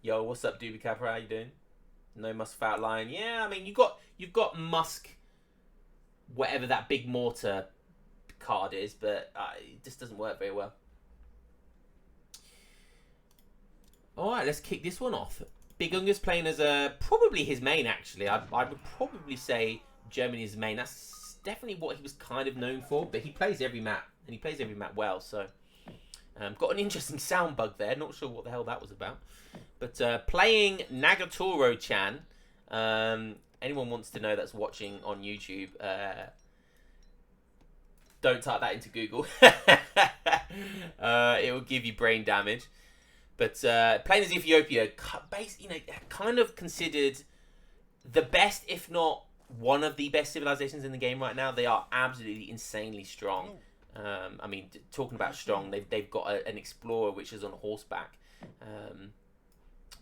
Yo, what's up, Doobie Capra? How you doing? No Musk Fat Lion. Yeah, I mean you've got Musk, whatever that big mortar card is, but it just doesn't work very well. All right, let's kick this one off. Big Unger's playing as probably his main actually. I would probably say Germany's main. That's definitely what he was kind of known for. But he plays every map and he plays every map well. So got an interesting sound bug there. Not sure what the hell that was about. But playing Nagatoro-chan. Anyone wants to know that's watching on YouTube, don't type that into Google. It will give you brain damage. But playing as Ethiopia, kind of considered the best, if not one of the best civilizations in the game right now. They are absolutely insanely strong. I mean, talking about strong, they've got an explorer which is on horseback.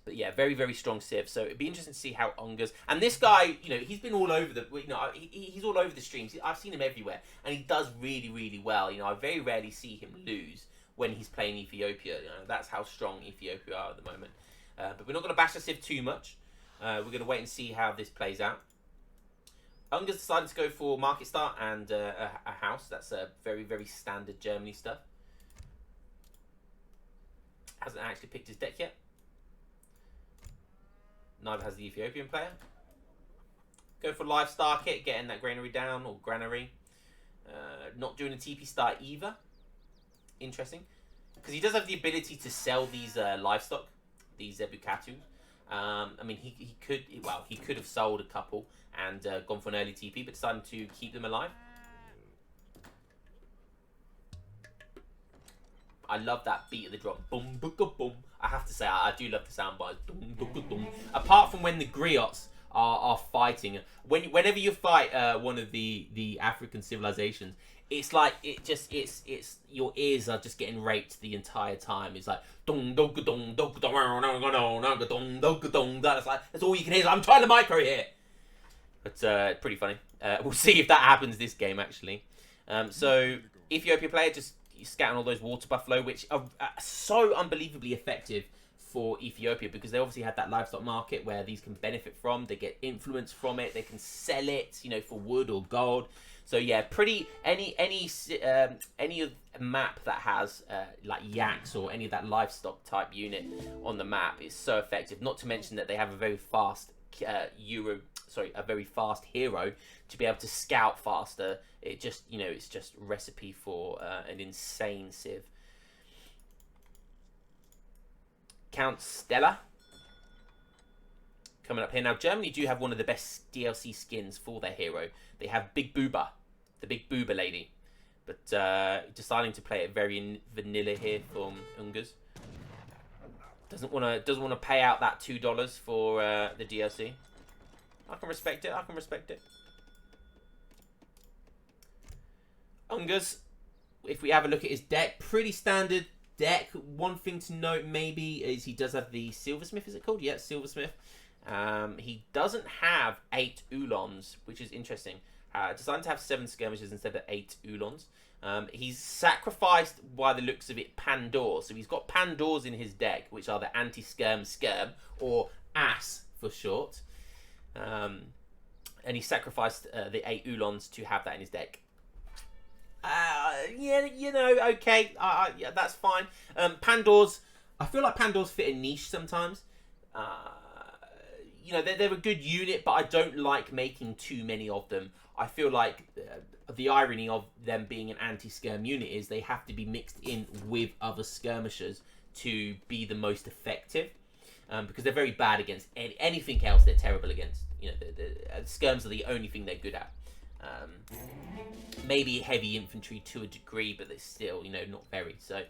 But yeah, very, very strong civ. So it'd be interesting to see how Unger's... And this guy, he's been all over the... he's all over the streams. I've seen him everywhere. And he does really, really well. I very rarely see him lose when he's playing Ethiopia. That's how strong Ethiopia are at the moment. But we're not going to bash the civ too much. We're going to wait and see how this plays out. Unger's decided to go for Market Start and a house. That's a very, very standard Germany stuff. Hasn't actually picked his deck yet. Neither has the Ethiopian player. Go for live star kit, getting that granary down, or granary. Not doing a TP start either. Interesting. Because he does have the ability to sell these livestock, these Zebukatu. I mean, he could have sold a couple and gone for an early TP, but decided to keep them alive. I love that beat of the drop. Boom, boom, boom. I have to say, I do love the sound bites. Boom, boom, boom. Apart from when the griots are fighting, whenever you fight one of the African civilizations, it's like it's your ears are just getting raped the entire time. It's like dong dong dong dong dong dong dong. That's all you can hear. It's like, I'm trying to micro here. But pretty funny. We'll see if that happens this game actually. So Ethiopia player just scouting all those water buffalo, which are so unbelievably effective for Ethiopia because they obviously have that livestock market where these can benefit from. They get influence from it. They can sell it, for wood or gold. So yeah, pretty any map that has like yaks or any of that livestock type unit on the map is so effective. Not to mention that they have a very fast a very fast hero to be able to scout faster. It just, it's just recipe for an insane civ. Count Stella coming up here. Now, Germany do have one of the best DLC skins for their hero. They have Big Booba, the Big Booba lady. But deciding to play it very vanilla here from Ungers. Doesn't want to pay out that $2 for the DLC. I can respect it. Ungers, if we have a look at his deck, pretty standard deck. One thing to note maybe is he does have the Silversmith, is it called? Yeah, Silversmith. He doesn't have 8 Oolons, which is interesting. Decided to have 7 skirmishes instead of 8 Oolons. He's sacrificed, by the looks of it, Pandor. So he's got Pandors in his deck, which are the anti-skirm, or ASS for short. And he sacrificed the 8 Oolons to have that in his deck. Okay, yeah, that's fine. Pandors, I feel like Pandors fit a niche sometimes. They're a good unit, but I don't like making too many of them. I feel like the irony of them being an anti-skirm unit is they have to be mixed in with other skirmishers to be the most effective. Because they're very bad against anything else. They're terrible against. The skirms are the only thing they're good at. Maybe heavy infantry to a degree, but they're still, not very. So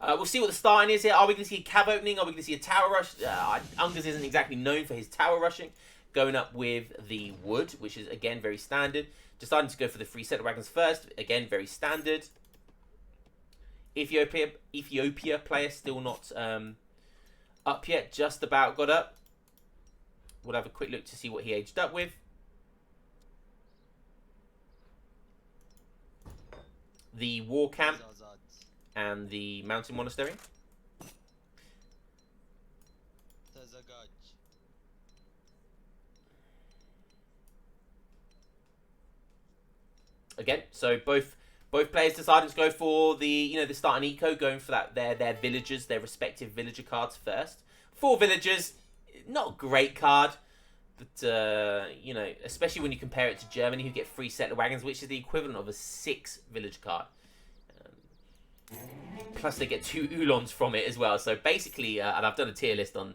we'll see what the starting is here. Are we going to see a cav opening? Are we going to see a tower rush? Ungers isn't exactly known for his tower rushing. Going up with the wood, which is, again, very standard. Deciding to go for the 3 settler wagons first. Again, very standard. Ethiopia player still not up yet. Just about got up. We'll have a quick look to see what he aged up with. The war camp and the mountain monastery. Again, so both players deciding to go for the the start an eco, going for that their villagers, their respective villager cards first. 4 villagers, not a great card, but especially when you compare it to Germany, who get 3 settler wagons, which is the equivalent of a 6 villager card. Plus they get 2 Ulons from it as well. So basically, and I've done a tier list on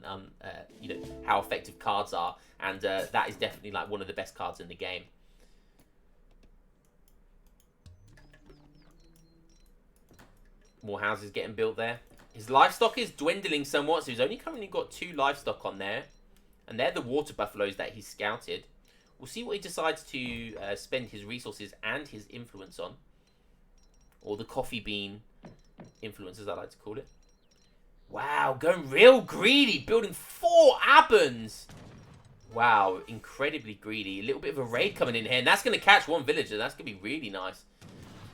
how effective cards are, and that is definitely like one of the best cards in the game. More houses getting built there. His livestock is dwindling somewhat, so he's only currently got 2 livestock on there. And they're the water buffaloes that he's scouted. We'll see what he decides to spend his resources and his influence on. Or the coffee bean influence, as I like to call it. Wow, going real greedy, building 4 Abans. Wow, incredibly greedy. A little bit of a raid coming in here, and that's going to catch 1 villager. That's going to be really nice.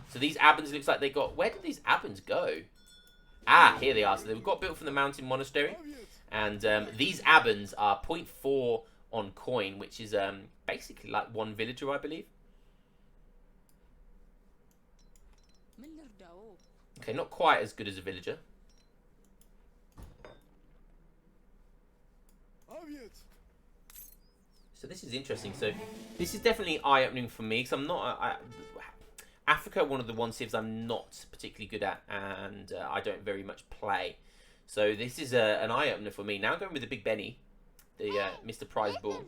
So these Abans, looks like they got... Where did these Abans go? Ah, here they are. So they got built from the mountain monastery. And these Abans are 0.4 on coin, which is basically like 1 villager, I believe. Okay, not quite as good as a villager. So this is interesting. So this is definitely eye-opening for me, because I'm not... Africa, one of the 1 civs I'm not particularly good at, and I don't very much play. So this is an eye-opener for me. Now going with the Big Benny, the Mr. Prize Bull.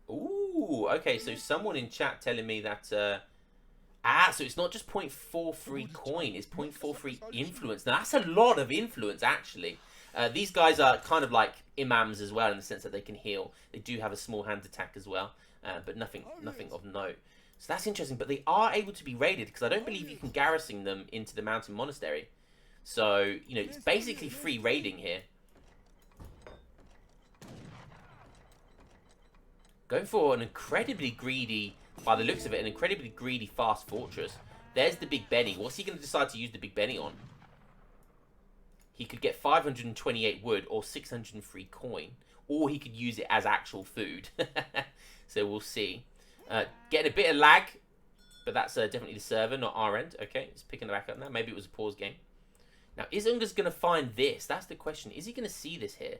Ooh, okay, so someone in chat telling me that... so it's not just 0.43 coin, it's 0.43 influence. Now that's a lot of influence, actually. These guys are kind of like imams as well, in the sense that they can heal. They do have a small hand attack as well, but nothing of note. So that's interesting, but they are able to be raided, because I don't believe you can garrison them into the mountain monastery. So, it's basically free raiding here. Going for an incredibly greedy, by the looks of it, an incredibly greedy fast fortress. There's the Big Benny. What's he going to decide to use the Big Benny on? He could get 528 wood or 603 coin, or he could use it as actual food. So we'll see. Getting a bit of lag, but that's definitely the server, not our end. Okay, it's picking it back up now. Maybe it was a pause game. Now, is Unga's going to find this? That's the question. Is he going to see this here?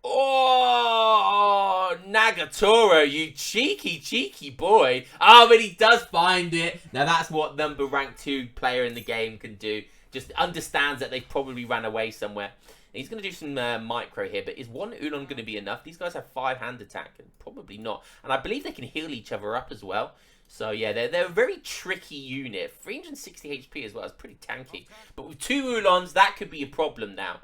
Oh, Nagatoro, you cheeky boy. Oh, but he does find it. Now, that's what number rank 2 player in the game can do. Just understands that they probably ran away somewhere. He's going to do some micro here, but is 1 Ulon going to be enough? These guys have 5 hand attack, and probably not. And I believe they can heal each other up as well. So yeah, they're a very tricky unit. 360 HP as well, it's pretty tanky. But with 2 Ulons, that could be a problem now.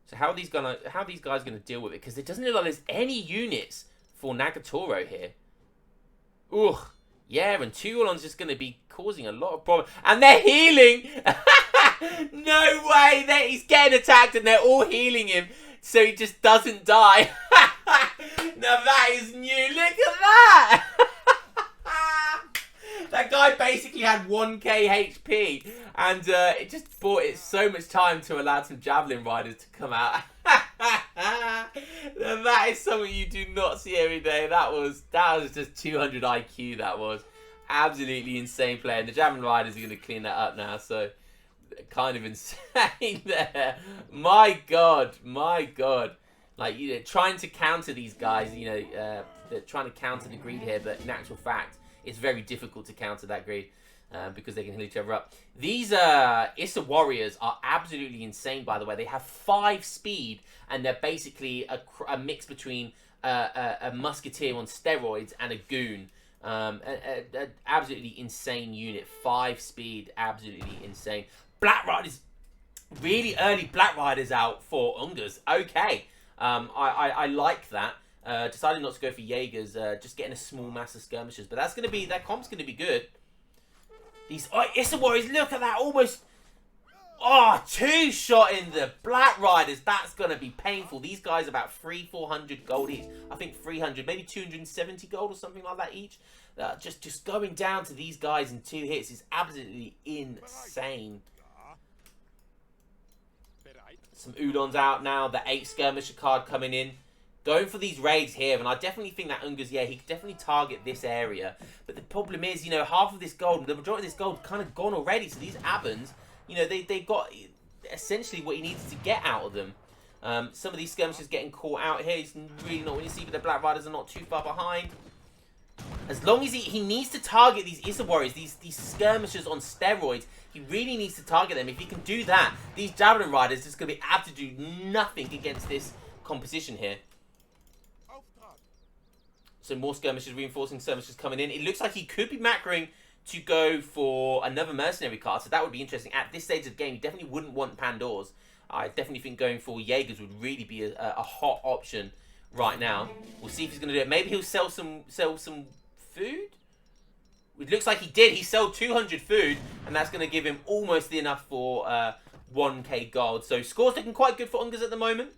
So how are these guys gonna deal with it? Because it doesn't look like there's any units for Nagatoro here. Ugh. Yeah, and 2 Ulons just gonna be causing a lot of problems. And they're healing! No way that he's getting attacked and they're all healing him so he just doesn't die. Now that is new. Look at that! That guy basically had 1k HP, and it just bought it so much time to allow some javelin riders to come out. That is something you do not see every day. That was just 200 IQ. That was absolutely insane play, and the javelin riders are going to clean that up now. So kind of insane there. My God. Like, trying to counter these guys, they're trying to counter the greed here, but in actual fact, it's very difficult to counter that greed because they can heal each other up. These Issa warriors are absolutely insane, by the way. They have 5 speed, and they're basically a mix between a musketeer on steroids and a goon. An absolutely insane unit. 5 speed, absolutely insane. Black Riders, really early Black Riders out for Ungas. Okay, I like that. Decided not to go for Jaegers, just getting a small mass of skirmishers. But that comp's going to be good. These Issa Warriors, look at that, almost... Oh, 2 shot in the Black Riders. That's going to be painful. These guys are about 400 gold each. I think 300, maybe 270 gold or something like that each. Just going down to these guys in 2 hits is absolutely insane. Some Udons out now. The 8 skirmisher card coming in. Going for these raids here, and I definitely think that Unga's, yeah, he could definitely target this area. But the problem is, you know, half of this gold, the majority of this gold kind of gone already. So these Abans, you know, they got essentially what he needed to get out of them. Some of these skirmishers getting caught out here. He's really not winning. See, but the Black Riders are not too far behind. As long as he needs to target these Issa Warriors, these skirmishers on steroids, he really needs to target them. If he can do that, these Javelin Riders are just going to be able to do nothing against this composition here. So more skirmishers, reinforcing skirmishers coming in. It looks like he could be macroing to go for another mercenary card, so that would be interesting. At this stage of the game, you definitely wouldn't want Pandours. I definitely think going for Jaegers would really be a hot option right now. We'll see if he's going to do it. Maybe he'll sell some food? It looks like he did. He sold 200 food, and that's going to give him almost enough for 1k gold. So score's looking quite good for Ungas at the moment.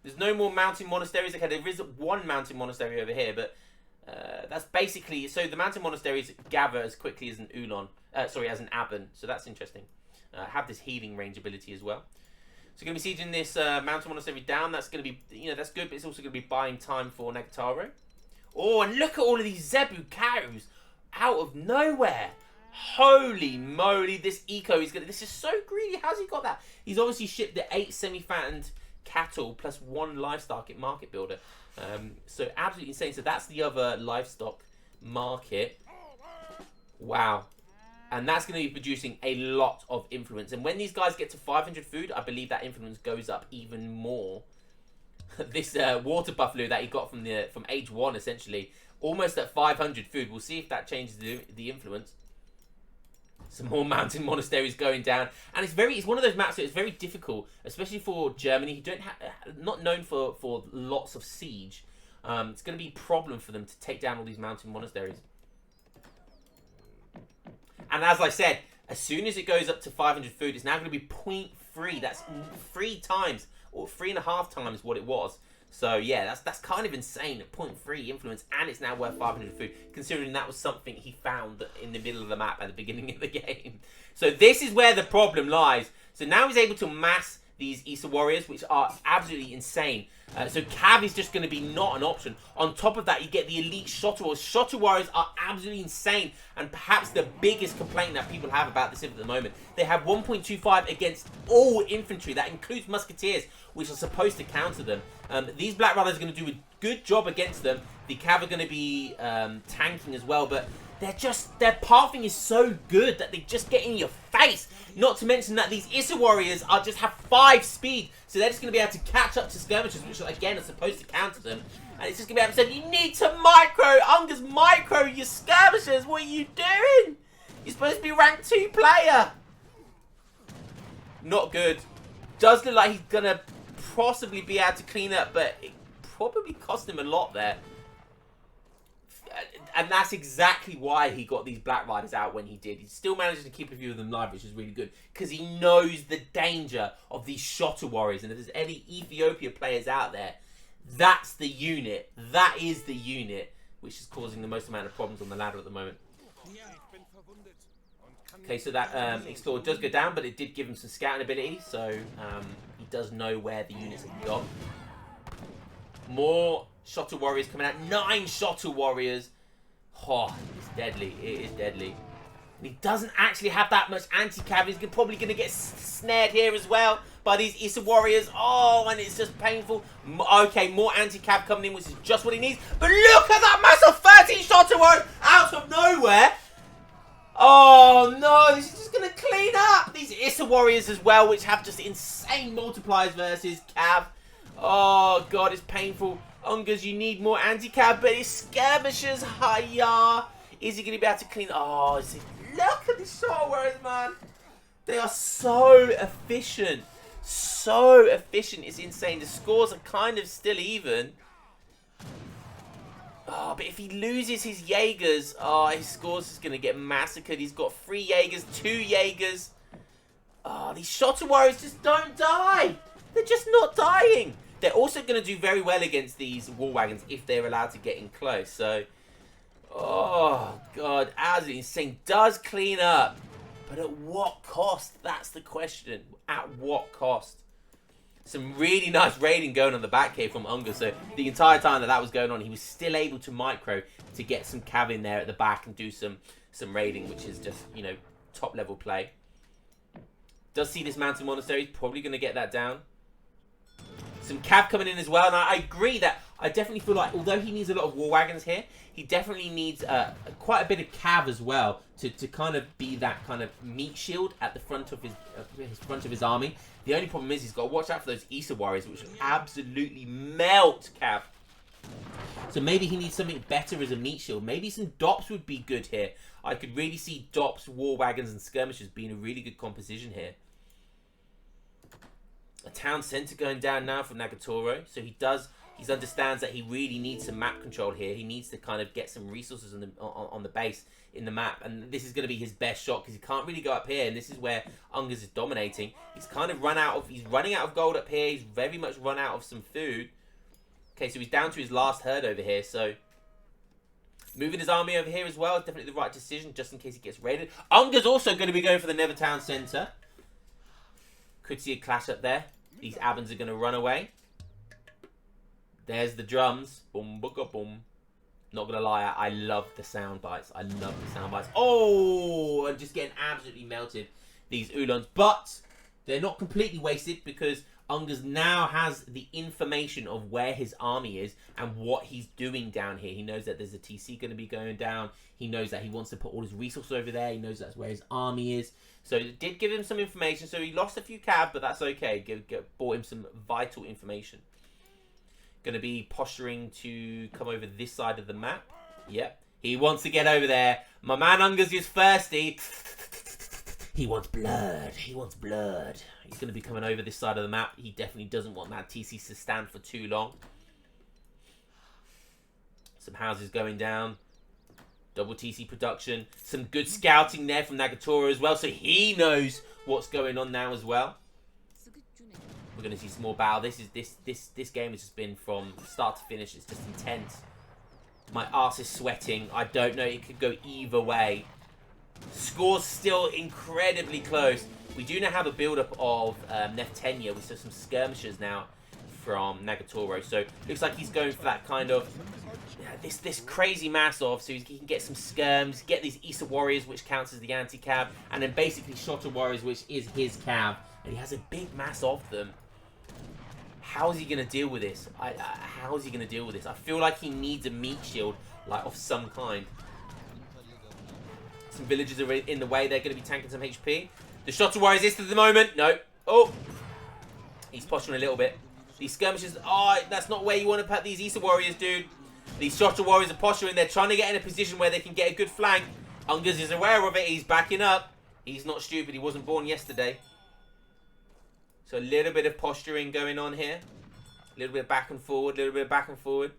There's no more mountain monasteries. Okay, there is one mountain monastery over here, but that's basically... So the mountain monasteries gather as quickly as an Ulon. Sorry, as an Aban. So that's interesting. Have this healing range ability as well. So going to be sieging this mountain monastery down. That's going to be, you know, that's good, but it's also going to be buying time for Negataro. Oh, and look at all of these Zebu cows out of nowhere. Holy moly, this eco is going to... This is so greedy. How's he got that? He's obviously shipped the 8 semi-fattened cattle plus 1 livestock market builder. So absolutely insane. So that's the other livestock market. Wow. And that's going to be producing a lot of influence. And when these guys get to 500 food, I believe that influence goes up even more. This water buffalo that he got from age 1, essentially, almost at 500 food. We'll see if that changes the influence. Some more mountain monasteries going down, and it's one of those maps that is very difficult, especially for Germany. Who not known for lots of siege. It's going to be a problem for them to take down all these mountain monasteries. And as I said, as soon as it goes up to 500 food, it's now going to be 0.3. That's 3 times or 3.5 times what it was. So yeah, that's kind of insane. 0.3 influence, and it's now worth 500 food, considering that was something he found in the middle of the map at the beginning of the game. So this is where the problem lies. So now he's able to mass these Issa Warriors, which are absolutely insane. So Cav is just going to be not an option. On top of that, you get the elite Shotter Warriors. Shotter Warriors are absolutely insane, and perhaps the biggest complaint that people have about this at the moment. They have 1.25 against all infantry. That includes musketeers, which are supposed to counter them. These Black Riders are going to do a good job against them. The Cav are going to be tanking as well, but their pathing is so good that they just get in your face. Not to mention that these Issa Warriors just have 5 speed, so they're just going to be able to catch up to skirmishers, which again are supposed to counter them. And it's just going to be able to say, you need to micro, Unga's micro your skirmishers. What are you doing? You're supposed to be rank 2 player. Not good. Does look like he's going to possibly be able to clean up, but it probably cost him a lot there. And that's exactly why he got these Black Riders out when he did. He still managed to keep a few of them live, which is really good, because he knows the danger of these Shotter Warriors. And if there's any Ethiopia players out there, that's the unit. That is the unit which is causing the most amount of problems on the ladder at the moment. Okay, so that Explorer does go down, but it did give him some scouting ability, so he does know where the units have gone. More Shotter Warriors coming out. 9 Shotter Warriors. Oh, it's deadly. It is deadly. And he doesn't actually have that much anti-cav. He's probably going to get snared here as well by these Issa Warriors. Oh, and it's just painful. Okay, more anti-cav coming in, which is just what he needs. But look at that massive 13 Shotter Warriors out of nowhere. Oh, no. This is just going to clean up these Issa Warriors as well, which have just insane multipliers versus cav. Oh, God, it's painful. Ungas, you need more anti-cav, but it's skirmishers. Hiya. Is he going to be able to clean? Oh, look at these Shotter Warriors, man. They are so efficient. So efficient. It's insane. The scores are kind of still even. Oh, but if he loses his Jaegers, oh, his scores is going to get massacred. He's got 3 Jaegers, 2 Jaegers. Oh, these Shotter Warriors just don't die. They're just not dying. They're also going to do very well against these war wagons if they're allowed to get in close. So, oh, God, absolutely insane. Does clean up. But at what cost? That's the question. At what cost? Some really nice raiding going on the back here from Unger. So the entire time that was going on, he was still able to micro to get some cav in there at the back and do some raiding, which is just, you know, top level play. Does see this mountain monastery. He's probably going to get that down. Some cav coming in as well. And I agree that I definitely feel like, although he needs a lot of war wagons here, he definitely needs quite a bit of cav as well to kind of be that kind of meat shield at the front of his army. The only problem is he's got to watch out for those Issa warriors, which absolutely melt cav. So maybe he needs something better as a meat shield. Maybe some DOPS would be good here. I could really see DOPS, war wagons, and skirmishers being a really good composition here. A town centre going down now from Nagatoro. So he understands that he really needs some map control here. He needs to kind of get some resources on the base in the map, and this is going to be his best shot because he can't really go up here, and this is where Ungers is dominating. He's kind of he's running out of gold up here. He's very much run out of some food. Okay, so he's down to his last herd over here, so moving his army over here as well is definitely the right decision, just in case he gets raided. Unger's also going to be going for the Nether Town Centre. Could see a clash up there. These Abans are going to run away. There's the drums. Boom, booga, boom. Not going to lie, I love the sound bites. I love the sound bites. Oh, and just getting absolutely melted, these Ulans. But they're not completely wasted because Ungers now has the information of where his army is and what he's doing down here. He knows that there's a TC going to be going down. He knows that he wants to put all his resources over there. He knows that's where his army is. So it did give him some information. So he lost a few cav, but that's okay. Bought him some vital information. Going to be posturing to come over this side of the map. Yep. He wants to get over there. My man Ungers is thirsty. He wants blood. He wants blood. He's going to be coming over this side of the map. He definitely doesn't want that TC to stand for too long. Some houses going down. Double TC production. Some good scouting there from Nagatoro as well. So he knows what's going on now as well. We're going to see some more battle. This game has just been from start to finish. It's just intense. My arse is sweating. I don't know. It could go either way. Score's still incredibly close. We do now have a build-up of Neftenia with some skirmishers now from Nagatoro. So looks like he's going for that kind of this crazy mass of, so he can get some skirms, get these Issa warriors, which counts as the anti-cav, and then basically Shotter warriors, which is his cav, and he has a big mass of them. How is he going to deal with this? How is he going to deal with this? I feel like he needs a meat shield, like of some kind. Some villagers are in the way. They're going to be tanking some HP. The Shotter warriors is to the moment. No. Oh. He's posturing a little bit. These skirmishers. Oh, that's not where you want to put these Issa warriors, dude. These Shotter warriors are posturing. They're trying to get in a position where they can get a good flank. Ungers is aware of it. He's backing up. He's not stupid. He wasn't born yesterday. So a little bit of posturing going on here. A little bit of back and forward. A little bit of back and forward.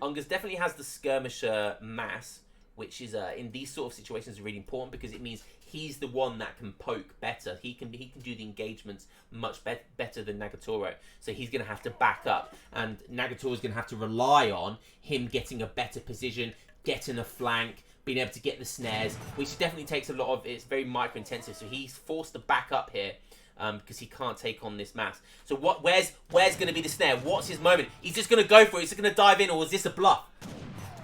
Ungers definitely has the skirmisher mass, which is in these sort of situations really important because it means he's the one that can poke better. He can do the engagements much better than Nagatoro. So he's going to have to back up, and Nagatoro is going to have to rely on him getting a better position, getting a flank, being able to get the snares, which definitely takes a lot of. It's very micro intensive. So he's forced to back up here. Because he can't take on this mass. So where's going to be the snare? What's his moment? He's just going to go for it. He's going to dive in, or is this a bluff?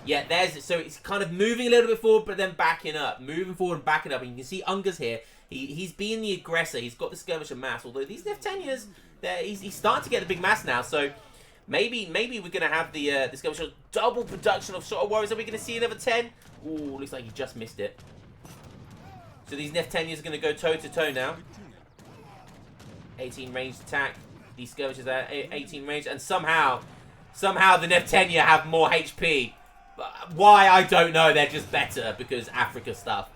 Yeah, so it's kind of moving a little bit forward, but then backing up. Moving forward and backing up. And you can see Ungers here. He's being the aggressor. He's got the skirmisher mass. Although these Neftenias, he's starting to get the big mass now. So maybe we're going to have the skirmisher double production of Shotter warriors. Are we going to see another 10? Ooh, looks like he just missed it. So these Neftenias are going to go toe-to-toe now. 18 ranged attack. These skirmishers are 18 range, and somehow the Neftenia have more HP. Why, I don't know. They're just better because Africa stuff.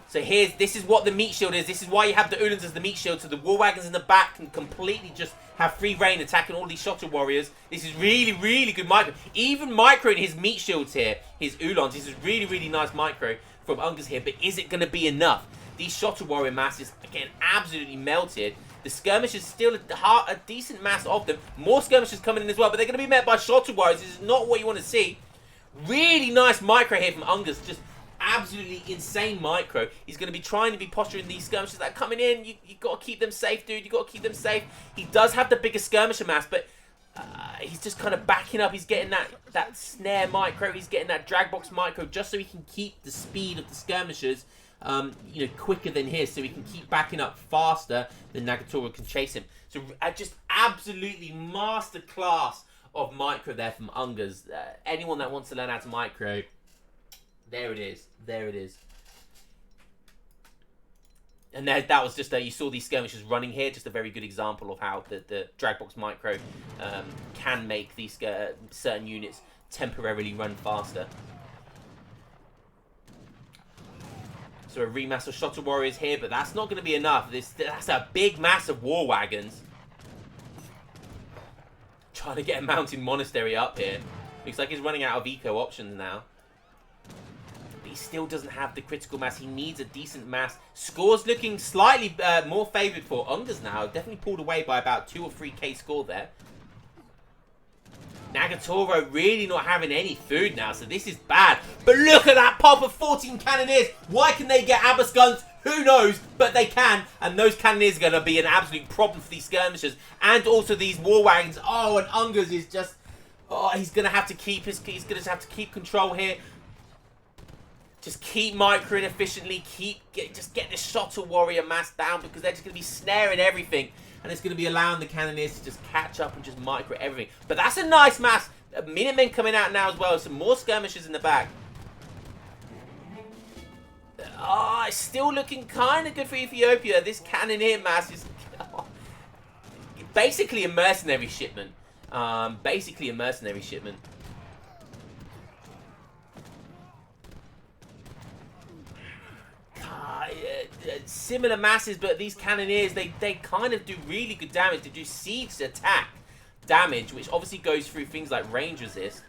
So this is what the meat shield is. This is why you have the Ulans as the meat shield. So the war wagons in the back can completely just have free reign attacking all these Shotter warriors. This is really, really good micro. Even micro in his meat shields here, his Ulans. This is really, really nice micro from Ungers here. But is it going to be enough? These Shotter warrior masses are getting absolutely melted. The skirmishers still a decent mass of them. More skirmishers coming in as well, but they're going to be met by Shotter warriors. This is not what you want to see. Really nice micro here from Ungers. Just absolutely insane micro. He's going to be trying to be posturing these skirmishers that are coming in. You got to keep them safe, dude. You got to keep them safe. He does have the bigger skirmisher mass, but he's just kind of backing up. He's getting that snare micro. He's getting that drag box micro just so he can keep the speed of the skirmishers quicker than his, so he can keep backing up faster than Nagatoro can chase him. So just absolutely masterclass of micro there from Ungers. Anyone that wants to learn how to micro, there it is. There it is. And that was just you saw these skirmishers running here. Just a very good example of how the drag box micro can make these certain units temporarily run faster. So a remass of Shotter Warriors here, but that's not going to be enough. That's a big mass of War Wagons. Trying to get a Mountain Monastery up here. Looks like he's running out of eco options now. But he still doesn't have the critical mass. He needs a decent mass. Score's looking slightly more favoured for Ungers now. Definitely pulled away by about 2 or 3k score there. Nagatoro really not having any food now, so this is bad. But look at that pop of 14 Cannoneers. Why can they get Abbas guns? Who knows? But they can. And those Cannoneers are going to be an absolute problem for these skirmishers. And also these War Wagons. Oh, and Ungers is just... Oh, he's going to have to keep he's going to have to keep control here. Just keep microing efficiently. Just get this Shotter Warrior mass down, because they're just going to be snaring everything. And it's going to be allowing the Cannoneers to just catch up and just micro everything. But that's a nice mass. Minutemen coming out now as well. Some more skirmishers in the back. Oh, it's still looking kind of good for Ethiopia. This Cannoneer mass is basically a mercenary shipment. Basically a mercenary shipment. Similar masses, but these Cannoneers, they kind of do really good damage. They do siege attack damage, which obviously goes through things like range resist.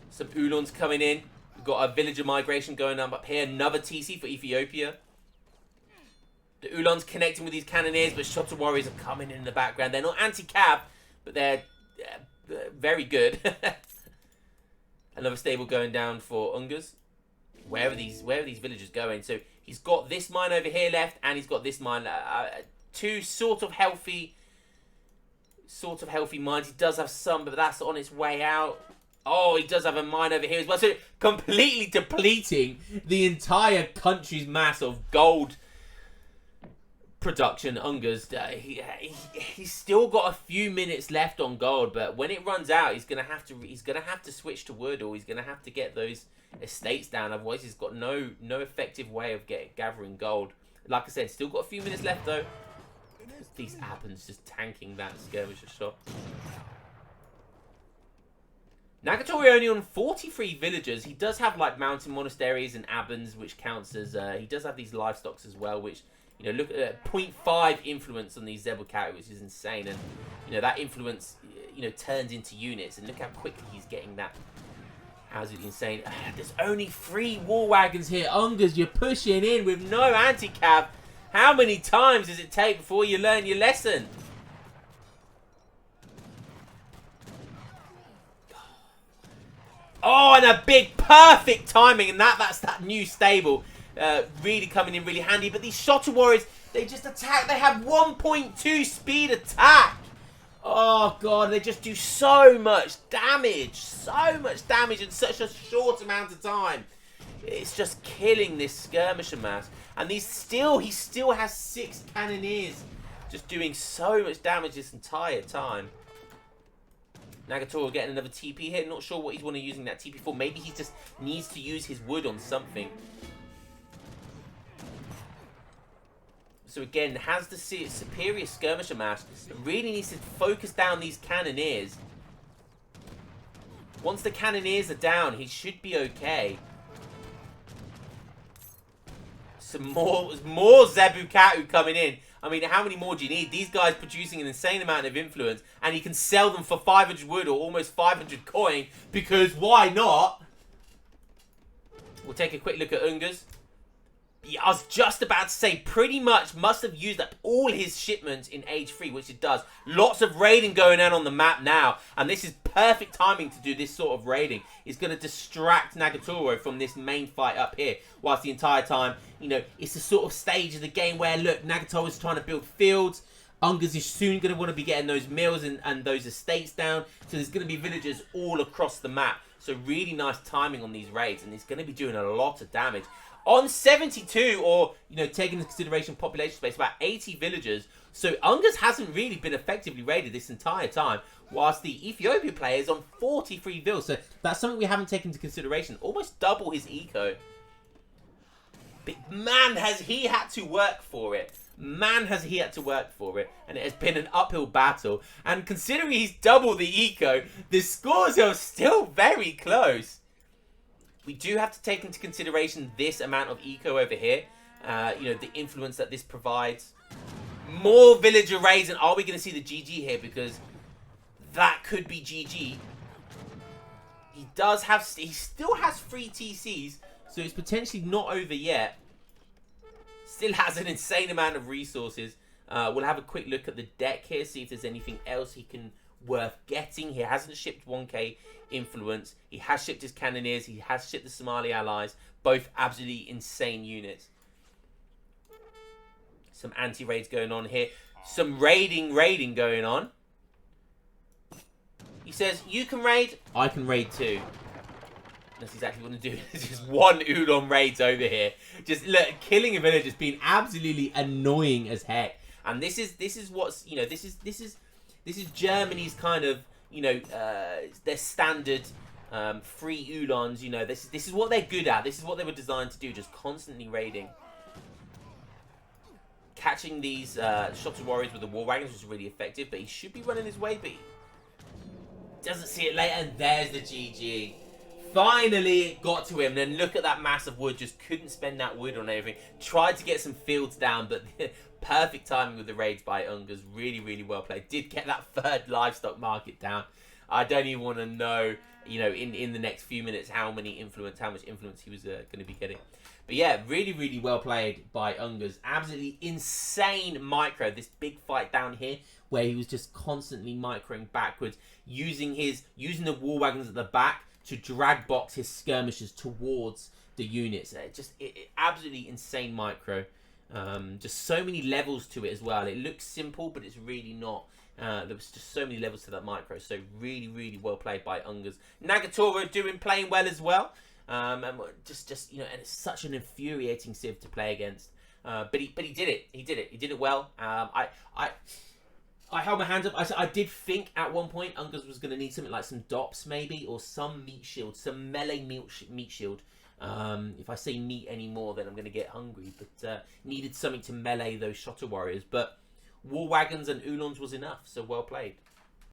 Some Ulons coming in. We've got a villager migration going up here. Another TC for Ethiopia. The Ulons connecting with these Cannoneers, but Shotter Warriors are coming in the background. They're not anti-cav, but they're very good. Another stable going down for Ungers. Where are these villagers going? So he's got this mine over here left, and he's got this mine. Two sort of healthy mines. He does have some, but that's on its way out. Oh, he does have a mine over here as well. So completely depleting the entire country's mass of gold production. Ungers, he's still got a few minutes left on gold, but when it runs out, he's gonna have to switch to wood, or he's gonna have to get those estates down. Otherwise, he's got no effective way of gathering gold. Like I said, still got a few minutes left though. These Abans just tanking that skirmisher shot. Nagatoro only on 43 villagers. He does have like mountain monasteries and Abans, which counts as he does have these livestocks as well, which look at 0.5 influence on these Zebukatu, which is insane. And that influence turns into units, and look how quickly he's getting that. Absolutely insane. There's only 3 War Wagons here. Ungers, you're pushing in with no anti-cav. How many times does it take before you learn your lesson? Oh, and a big perfect timing, and that's that new stable really coming in really handy. But these Shotter Warriors, they just attack. They have 1.2 speed attack. Oh god, they just do so much damage in such a short amount of time. It's just killing this skirmisher mass. And he still has 6 Cannoneers just doing so much damage this entire time. Nagatoro getting another TP here. Not sure what he's want to using that TP for. Maybe he just needs to use his wood on something. So again, has the superior skirmisher mass, but really needs to focus down these Cannoneers. Once the Cannoneers are down, he should be okay. Some more Zebukatu coming in. I mean, how many more do you need? These guys producing an insane amount of influence, and he can sell them for 500 wood or almost 500 coin, because why not? We'll take a quick look at Ungers. Yeah, I was just about to say, pretty much must have used up all his shipments in Age 3, which it does. Lots of raiding going on the map now, and this is perfect timing to do this sort of raiding. It's going to distract Nagatoro from this main fight up here, whilst the entire time, you know, it's the sort of stage of the game where, look, Nagatoro's trying to build fields. Ungas is soon going to want to be getting those mills and those estates down, so there's going to be villagers all across the map. So really nice timing on these raids, and it's going to be doing a lot of damage. On 72, or, you know, taking into consideration population space, about 80 villagers. So Ungas hasn't really been effectively raided this entire time, whilst the Ethiopia player is on 43 vills. So that's something we haven't taken into consideration. Almost double his eco. But man, has he had to work for it. Man, has he had to work for it. And it has been an uphill battle. And considering he's double the eco, the scores are still very close. We do have to take into consideration this amount of eco over here. You know, the influence that this provides. More villager raids, and are we going to see the GG here? Because that could be GG. He still has 3 TCs, so it's potentially not over yet. Still has an insane amount of resources. We'll have a quick look at the deck here, see if there's anything else he can worth getting. He hasn't shipped 1k influence. He has shipped his cannoneers. He has shipped the Somali allies. Both absolutely insane units. Some anti-raids going on here. Some raiding going on. He says, you can raid, I can raid too. That's exactly what I'm doing. There's just one Udon raids over here. Just look, killing a village has been absolutely annoying as heck. And this is what's, you know, this is Germany's kind of, you know, their standard free Ulons. You know, this is what they're good at. This is what they were designed to do, just constantly raiding. Catching these Shotter Warriors with the War Wagons was really effective, but he should be running his way, but he doesn't see it later, and there's the GG. Finally, it got to him. Then look at that mass of wood. Just couldn't spend that wood on everything. Tried to get some fields down, but perfect timing with the raids by Ungas. Really, really well played. Did get that third livestock market down. I don't even want to know, you know, in the next few minutes how much influence he was going to be getting. But yeah, really, really well played by Ungas. Absolutely insane micro. This big fight down here where he was just constantly microing backwards, using the war wagons at the back to drag box his skirmishers towards the units. Just absolutely insane micro. Just so many levels to it as well. It looks simple, but it's really not. There was just so many levels to that micro. So really, really well played by Ungas. Nagatoro playing well as well. And just you know, and it's such an infuriating civ to play against. But he did it. He did it well. I held my hands up. I did think at one point Ungas was going to need something like some DOPS maybe, or some meat shield, some melee meat shield. If I say meat anymore, then I'm going to get hungry. But needed something to melee those Shotter Warriors. But War Wagons and Ulons was enough, so well played.